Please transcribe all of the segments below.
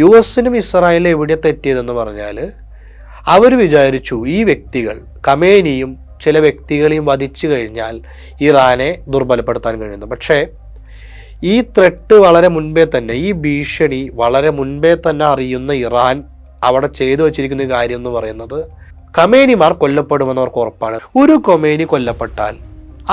US-നും ഇസ്രായേലും എവിടെ തെറ്റിയതെന്ന് പറഞ്ഞാൽ അവർ വിചാരിച്ചു ഈ വ്യക്തികൾ ഖമേനിയും ചില വ്യക്തികളെയും വധിച്ചു കഴിഞ്ഞാൽ ഇറാനെ ദുർബലപ്പെടുത്താൻ കഴിയുന്നു. പക്ഷേ ഈ ത്രെട്ട് വളരെ മുൻപേ തന്നെ, ഈ ഭീഷണി വളരെ മുൻപേ തന്നെ അറിയുന്ന ഇറാൻ അവിടെ ചെയ്തു വച്ചിരിക്കുന്ന കാര്യം എന്ന് പറയുന്നത് ഖമേനിമാർ കൊല്ലപ്പെടുമെന്ന് അവർക്ക് ഉറപ്പാണ്. ഒരു ഖമേനി കൊല്ലപ്പെട്ടാൽ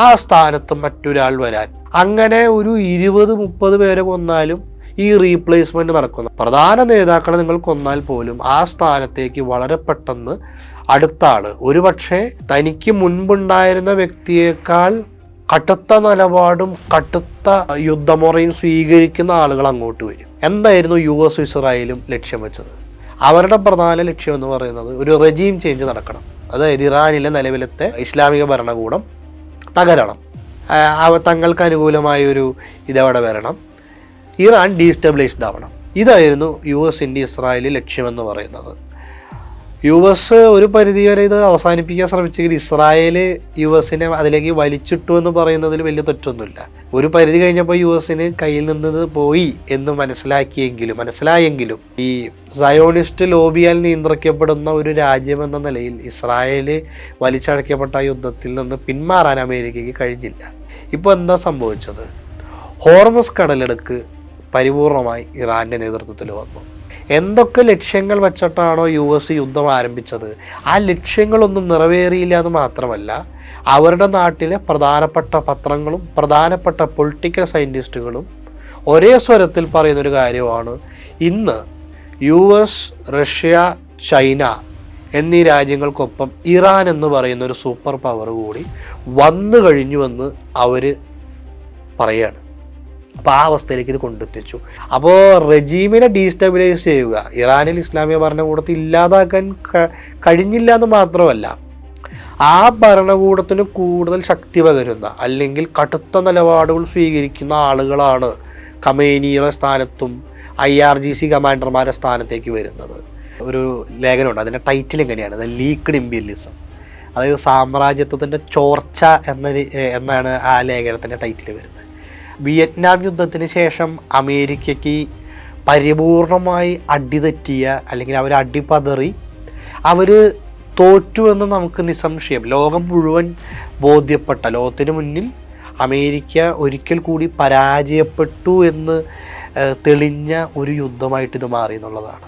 ആ സ്ഥാനത്ത് മറ്റൊരാൾ വരാൻ, അങ്ങനെ ഒരു 20-30 പേരെ കൊന്നാലും ഈ റീപ്ലേസ്മെന്റ് നടക്കുന്നു. പ്രധാന നേതാക്കളെ നിങ്ങൾ കൊന്നാൽ പോലും ആ സ്ഥാനത്തേക്ക് വളരെ പെട്ടെന്ന് അടുത്ത ആള്, ഒരുപക്ഷെ തനിക്ക് മുൻപുണ്ടായിരുന്ന വ്യക്തിയേക്കാൾ കടുത്ത നിലപാടും കടുത്ത യുദ്ധമുറയും സ്വീകരിക്കുന്ന ആളുകൾ അങ്ങോട്ട് വരും. എന്തായിരുന്നു US ഇസ്രായേലും ലക്ഷ്യം വെച്ചത്? അവരുടെ പ്രധാന ലക്ഷ്യം എന്ന് പറയുന്നത് ഒരു റെജീം ചേഞ്ച് നടക്കണം. അതായത് ഇറാനിലെ നിലവിലത്തെ ഇസ്ലാമിക ഭരണകൂടം തകരണം, തങ്ങൾക്ക് അനുകൂലമായൊരു ഇതവിടെ വരണം, ഇറാൻ ഡീസ്റ്റബിലൈസ്ഡ് ആവണം. ഇതായിരുന്നു US-ൻ്റെ ഇസ്രായേൽ ലക്ഷ്യമെന്ന് പറയുന്നത്. US ഒരു പരിധിവരെ ഇത് അവസാനിപ്പിക്കാൻ ശ്രമിച്ചെങ്കിൽ ഇസ്രായേൽ US-നെ അതിലേക്ക് വലിച്ചിട്ടു എന്ന് പറയുന്നതിൽ വലിയ തെറ്റൊന്നുമില്ല. ഒരു പരിധി കഴിഞ്ഞപ്പോൾ US-ന് കയ്യിൽ നിന്ന് പോയി എന്ന് മനസ്സിലായെങ്കിലും ഈ സയോണിസ്റ്റ് ലോബിയാൽ നിയന്ത്രിക്കപ്പെടുന്ന ഒരു രാജ്യമെന്ന നിലയിൽ ഇസ്രായേൽ വലിച്ചടക്കപ്പെട്ട യുദ്ധത്തിൽ നിന്ന് പിന്മാറാൻ അമേരിക്കയ്ക്ക് കഴിഞ്ഞില്ല. ഇപ്പോൾ എന്താ സംഭവിച്ചത്? ഹോർമുസ് കടലിടുക്ക് പരിപൂർണമായി ഇറാൻ്റെ നേതൃത്വത്തിൽ വന്നു. എന്തൊക്കെ ലക്ഷ്യങ്ങൾ വെച്ചിട്ടാണോ US യുദ്ധം ആരംഭിച്ചത്, ആ ലക്ഷ്യങ്ങളൊന്നും നിറവേറിയില്ല എന്ന് മാത്രമല്ല, അവരുടെ നാട്ടിലെ പ്രധാനപ്പെട്ട പത്രങ്ങളും പ്രധാനപ്പെട്ട പൊളിറ്റിക്കൽ സയൻറ്റിസ്റ്റുകളും ഒരേ സ്വരത്തിൽ പറയുന്നൊരു കാര്യമാണ്, ഇന്ന് US, റഷ്യ, ചൈന എന്നീ രാജ്യങ്ങൾക്കൊപ്പം ഇറാൻ എന്ന് പറയുന്ന ഒരു സൂപ്പർ പവർ കൂടി വന്നു കഴിഞ്ഞുവെന്ന് അവർ പറയുകയാണ്. അപ്പോൾ ആ അവസ്ഥയിലേക്ക് ഇത് കൊണ്ടെത്തിച്ചു. അപ്പോൾ റെജീമിനെ ഡീസ്റ്റബിലൈസ് ചെയ്യുക, ഇറാനിൽ ഇസ്ലാമിക ഭരണകൂടത്തെ ഇല്ലാതാക്കാൻ കഴിഞ്ഞില്ല എന്ന് മാത്രമല്ല, ആ ഭരണകൂടത്തിന് കൂടുതൽ ശക്തി പകരുന്ന അല്ലെങ്കിൽ കടുത്ത നിലപാടുകൾ സ്വീകരിക്കുന്ന ആളുകളാണ് ഖമേനിയുടെ സ്ഥാനത്തും IRGC കമാൻഡർമാരുടെ സ്ഥാനത്തേക്ക് വരുന്നത്. ഒരു ലേഖനമുണ്ട്, അതിൻ്റെ ടൈറ്റിൽ എങ്ങനെയാണ്, ദ ലീക്ക്ഡ് ഇമ്പീരിയലിസം, അതായത് സാമ്രാജ്യത്വത്തിൻ്റെ ചോർച്ച എന്നാണ് ആ ലേഖനത്തിൻ്റെ ടൈറ്റിൽ വരുന്നത്. വിയറ്റ്നാം യുദ്ധത്തിന് ശേഷം അമേരിക്കയ്ക്ക് പരിപൂർണമായി അടിതെറ്റിയ, അല്ലെങ്കിൽ അവർ അടിപതറി അവർ തോറ്റു എന്ന് നമുക്ക് നിസ്സംശയം ലോകം മുഴുവൻ ബോധ്യപ്പെട്ട, ലോകത്തിന് മുന്നിൽ അമേരിക്ക ഒരിക്കൽ കൂടി പരാജയപ്പെട്ടു എന്ന് തെളിഞ്ഞ ഒരു യുദ്ധമായിട്ട് ഇത് മാറി എന്നുള്ളതാണ്.